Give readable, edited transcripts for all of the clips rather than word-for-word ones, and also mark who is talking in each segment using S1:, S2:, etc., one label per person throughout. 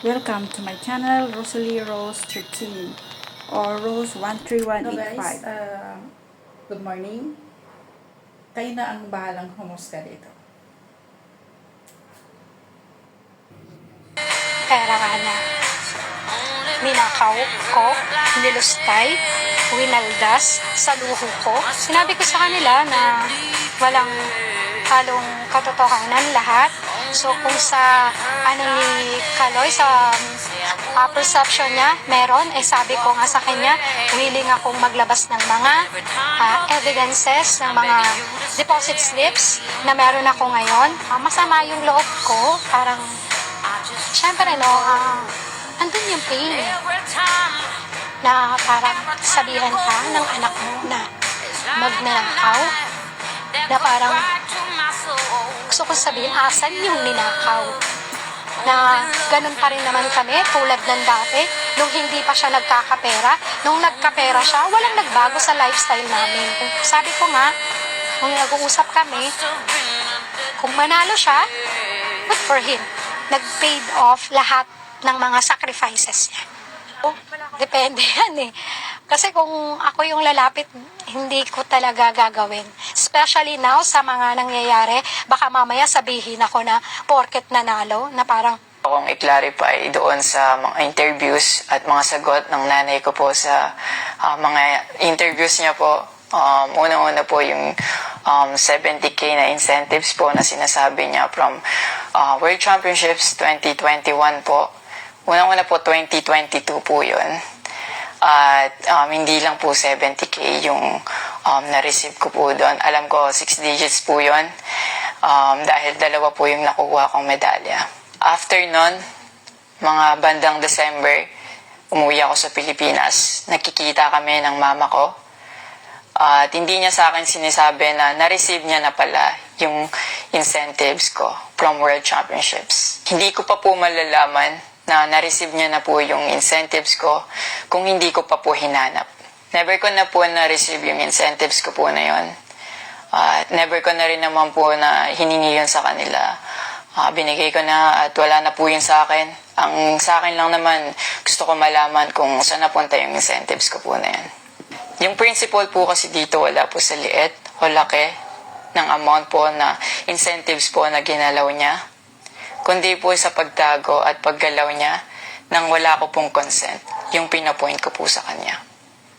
S1: Welcome to my channel, Rosalie Rose 13 or Rose
S2: Hello guys,
S1: 13185.
S2: good morning. Kayo na ang bahalang humusga dito.
S3: Pera ka na. Ninakaw ko, nilustay, winaldas sa luho ko. Sinabi ko sa kanila na walang halong katotohanan lahat. So kung sa ni Kaloy, sa perception niya, meron, sabi ko nga sa kanya, willing akong maglabas ng mga evidences, ng mga deposit slips na meron ako ngayon. Masama yung loob ko, parang syempre, andun yung pain na parang sabihan ka ng anak mo na magnanakaw, na parang gusto ko sabihin, asan yung ninakaw? Na ganun pa rin naman kami, tulad ng dati, nung hindi pa siya nagkakapera. Nung nagkapera siya, walang nagbago sa lifestyle namin. Sabi ko nga, nung nag-uusap kami, kung manalo siya, good for him. Nag-paid off lahat ng mga sacrifices niya. Depende yan eh. Kasi kung ako yung lalapit, hindi ko talaga gagawin. Especially now sa mga nangyayari, baka mamaya sabihin ako na porket nanalo, na parang
S4: Akong i-clarify doon sa mga interviews at mga sagot ng nanay ko po sa mga interviews niya po. Unang-una po yung 70K na incentives po na sinasabi niya from World Championships 2021 po. Unang-una po 2022 po yun. At hindi lang po 70K yung na-receive ko po doon. Alam ko 6 digits po yun dahil dalawa po yung nakuha kong medalya. After nun, mga bandang December, umuwi ako sa Pilipinas. Nakikita kami ng mama ko. At hindi niya sa akin sinasabi na na-receive niya na pala yung incentives ko from World Championships. Hindi ko pa po malalaman na na-receive niya na po yung incentives ko kung hindi ko pa po hinanap. Never ko na po na-receive yung incentives ko po na yun. At never ko na rin naman po na hiningi yun sa kanila. Binigay ko na at wala na po yun sa akin. Ang sa akin lang naman, gusto ko malaman kung saan napunta yung incentives ko po na yan. Yung principle po kasi dito wala po sa liit o laki ng amount po na incentives po na ginalaw niya, kundi po sa pagtago at paggalaw niya nang wala ko pong consent, yung pinapoint ko po sa kanya.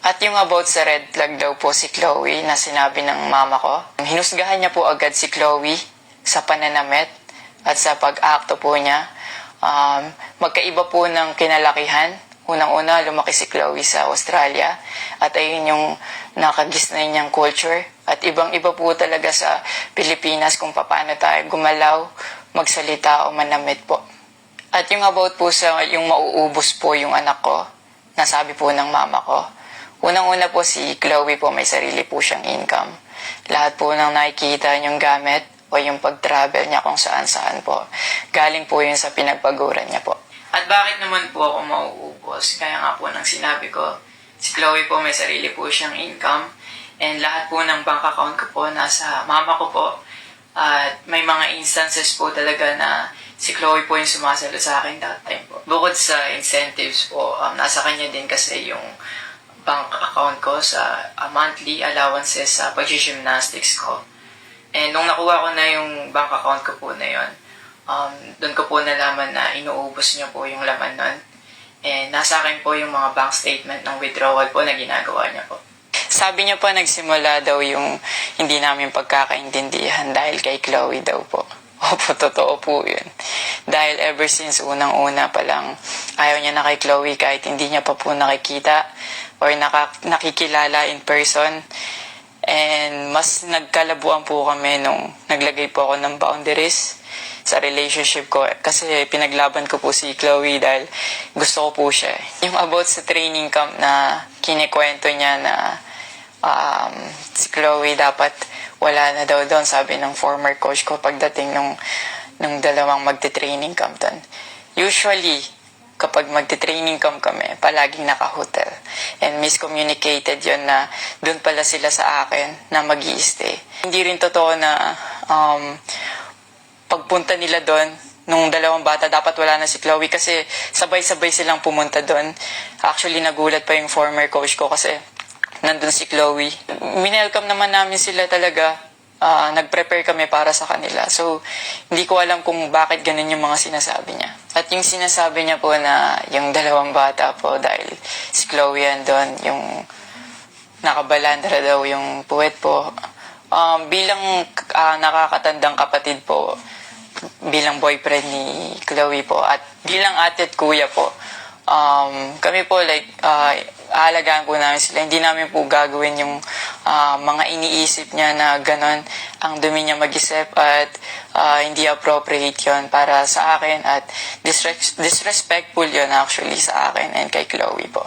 S4: At yung about sa red flag daw po si Chloe na sinabi ng mama ko, hinusgahan niya po agad si Chloe sa pananamit at sa pag-akto po niya. Magkaiba po ng kinalakihan. Unang-una, lumaki si Chloe sa Australia at ayun yung nakagisnay niyang culture. At ibang-iba po talaga sa Pilipinas kung paano tayo gumalaw, magsalita o manamit po. At yung about po sa yung mauubos po yung anak ko, nasabi po ng mama ko. Unang-una po si Chloe po may sarili po siyang income. Lahat po ng nakikita niyong gamit o yung pag-travel niya kung saan-saan po. Galing po yun sa pinagpaguran niya po. At bakit naman po ako mauubos? Kaya nga po nang sinabi ko, si Chloe po may sarili po siyang income and lahat po ng bank account ko po nasa mama ko po. At may mga instances po talaga na si Chloe po yung sumasalo sa akin that time po. Bukod sa incentives po, nasa kanya din kasi yung bank account ko sa monthly allowances sa pag-gymnastics ko. And nung nakuha ko na yung bank account ko po na yun, doon ko po nalaman na inuubos niya po yung laman nun. And nasa akin po yung mga bank statement ng withdrawal po na ginagawa niya po. Sabi niya po nagsimula daw yung hindi namin pagkakaintindihan dahil kay Chloe daw po. Opo, totoo po yun. Dahil ever since unang-una pa lang, ayaw niya na kay Chloe kahit hindi niya pa po nakikita or nakikilala in person. And mas nagkalabuan po kami nung naglagay po ako ng boundaries sa relationship ko. Kasi pinaglaban ko po si Chloe dahil gusto ko po siya. Yung about sa training camp na kinikwento niya na si Chloe dapat wala na daw doon, sabi ng former coach ko pagdating nung dalawang magte-training camp doon. Usually, kapag magte-training camp kami, palaging naka-hotel. And miscommunicated yun na doon pala sila sa akin na mag-i-stay. Hindi rin totoo na pagpunta nila doon, nung dalawang bata, dapat wala na si Chloe kasi sabay-sabay silang pumunta doon. Actually, nagulat pa yung former coach ko kasi nandun si Chloe. Minelcome naman namin sila talaga. Nag-prepare kami para sa kanila. So, hindi ko alam kung bakit ganun yung mga sinasabi niya. At yung sinasabi niya po na yung dalawang bata po dahil si Chloe andun, yung nakabalandra daw yung puwet po. Bilang nakakatandang kapatid po, bilang boyfriend ni Chloe po, at bilang ate at kuya po, kami po aalagaan po namin sila. Hindi namin po gagawin yung mga iniisip niya na ganon ang dumi niya mag-isip at hindi appropriate yon para sa akin at disrespectful yon actually sa akin and kay Chloe po.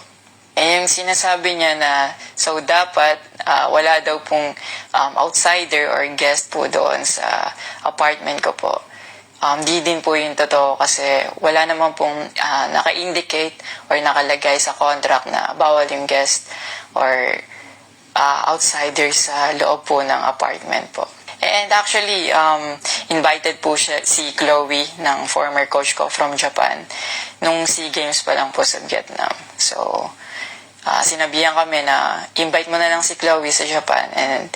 S4: And yung sinasabi niya na so dapat wala daw pong outsider or guest po doon sa apartment ko po. Di din po yung totoo kasi wala naman pong naka-indicate or nakalagay sa contract na bawal yung guest or outsider sa loob po ng apartment po. And actually, invited po si Chloe ng former coach ko from Japan nung SEA Games pa lang po sa Vietnam. So, sinabihan kami na invite mo na lang si Chloe sa Japan and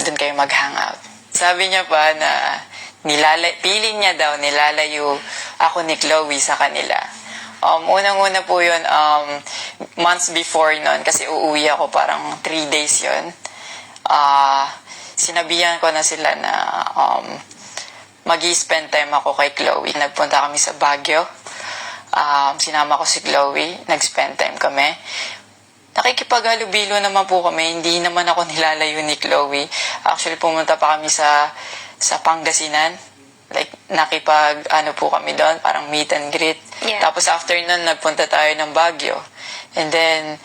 S4: dun kayo mag-hangout. Sabi niya pa na feeling niya daw nilalayo ako ni Chloe sa kanila. Unang-una po yun, months before nun, kasi uuwi ako parang 3 days yun. Sinabihan ko na sila na mag-i-spend time ako kay Chloe. Nagpunta kami sa Baguio. Sinama ko si Chloe, nag-spend time kami. Nakikipaghalubilo naman po kami, hindi naman ako nilalayo ni Chloe. Actually, pumunta pa kami sa Pangasinan. Like, po kami doon, parang meet and greet.
S3: Yeah.
S4: Tapos after nun, nagpunta tayo ng Baguio. And then,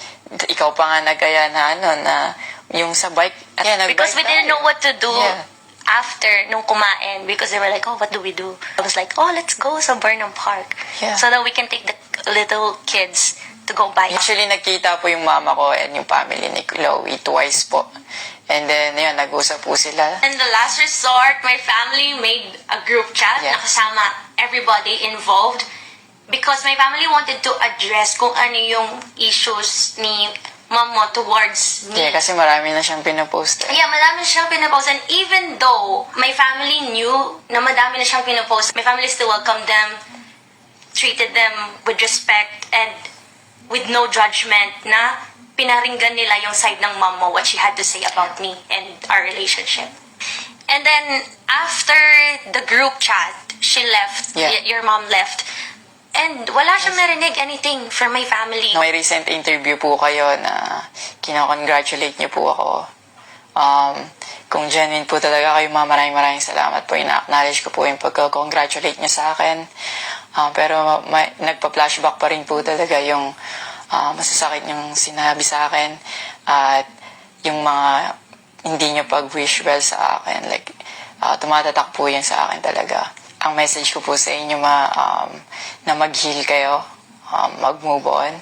S4: ikaw pa nga nagkaya na yung sa bike.
S5: Because we didn't know what to do
S4: Yeah.
S5: after nung kumain. Because they were like, oh, what do we do? I was like, oh, let's go sa Burnham Park.
S4: Yeah.
S5: So that we can take the little kids to go buy.
S4: Actually, nagkita po yung mama ko and yung family ni Chloe twice po. And then, yun, nag-usap po sila.
S5: In the last resort, my family made a group chat
S4: Yeah.
S5: na kasama everybody involved because my family wanted to address kung ano yung issues ni mama towards me.
S4: Yeah, kasi marami na siyang pinapost.
S5: Yeah, madami siyang pinapost. And even though my family knew na madami na siyang pinapost, my family still welcomed them, treated them with respect and with no judgment na pinaringgan nila yung side ng mom mo, what she had to say about me and our relationship. And then, after the group chat, she left,
S4: Yeah.
S5: your mom left, and wala siyang narinig anything from my family.
S4: May recent interview po kayo na kinakongratulate niyo po ako. Kung genuine po talaga kayo, maraming salamat po. Ina-acknowledge ko po yung pagka-congratulate niyo sa akin. Pero nagpa-flashback pa rin po talaga yung masasakit yung sinabi sa akin at yung mga hindi nyo pag-wish well sa akin. Like, tumatatak po yan sa akin talaga. Ang message ko po sa inyo na mag-heal kayo, mag-move on,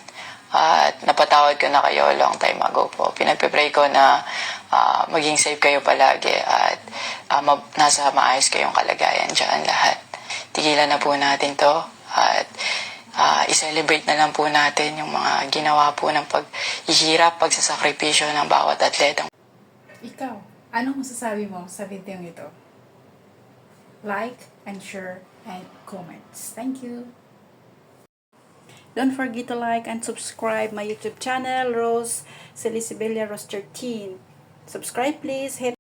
S4: at napatawad ko na kayo long time ago po. Pinagpipray ko na maging safe kayo palagi at nasa maayos kayong kalagayan dyan lahat. Tigilan na po natin to at i-celebrate na lang po natin yung mga ginawa po ng paghihirap, pagsasakripisyo ng bawat atletang.
S2: Ikaw, anong masasabi mo sa video ito? Like and share and comments. Thank you.
S1: Don't forget to like and subscribe my YouTube channel, Rose Celisibella Rose 13. Subscribe please. Hit